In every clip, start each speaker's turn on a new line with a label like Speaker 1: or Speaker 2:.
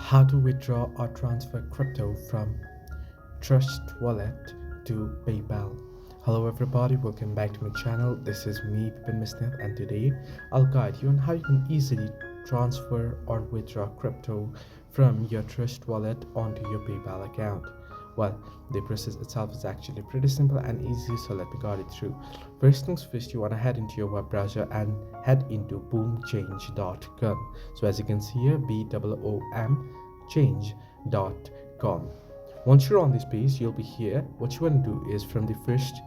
Speaker 1: How to withdraw or transfer crypto from Trust Wallet to PayPal. Hello everybody, welcome back to my channel. This is me, Vipin Misnath, and today I'll guide you on how you can easily transfer or withdraw crypto from your Trust Wallet onto your PayPal account. Well, the process itself is actually pretty simple and easy, so let me guide it through. First things first, you want to head into your web browser and head into boomchange.com. So as you can see here, BOOM change.com. Once you're on this page, you'll be here. What you want to do is, from the first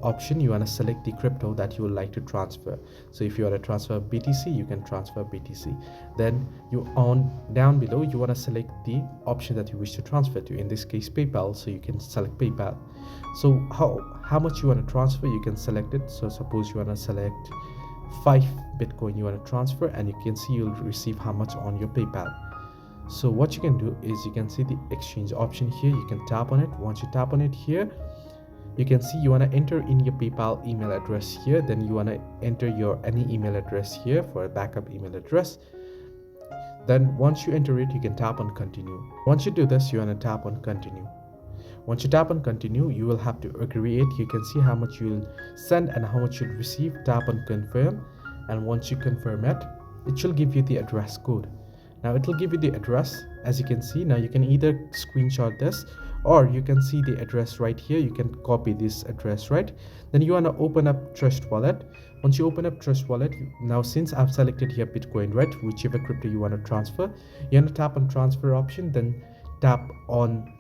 Speaker 1: option, you want to select the crypto that you would like to transfer. So if you want to transfer BTC, you can transfer BTC. Then you on down below, you want to select the option that you wish to transfer to, in this case PayPal, so you can select PayPal. So how much you want to transfer, you can select it. So suppose you want to select 5 Bitcoin you want to transfer, and you can see you'll receive how much on your PayPal. So what you can do is, you can see the exchange option here. You can tap on it. Once you tap on it here, you can see you want to enter in your PayPal email address here. Then you want to enter your any email address here for a backup email address. Then once you enter it, you can tap on continue. Once you do this, you want to tap on continue. Once you tap on continue, you will have to agree it. You can see how much you'll send and how much you'll receive. Tap on confirm, and once you confirm it, it should give you the address code. Now it will give you the address. As you can see, now you can either screenshot this, or you can see the address right here. You can copy this address, right? Then you want to open up Trust Wallet. Once you open up Trust Wallet, now since I've selected here Bitcoin, right, whichever crypto you want to transfer, you want to tap on transfer option, then tap on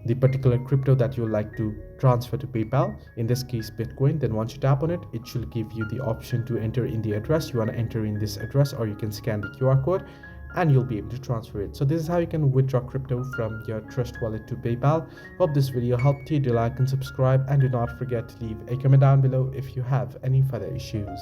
Speaker 1: the particular crypto that you would like to transfer to PayPal, in this case Bitcoin. Then once you tap on it, it should give you the option to enter in the address. You want to enter in this address, or you can scan the QR code and you'll be able to transfer it. So this is how you can withdraw crypto from your Trust Wallet to PayPal. Hope this video helped you. Do like and subscribe, and do not forget to leave a comment down below if you have any further issues.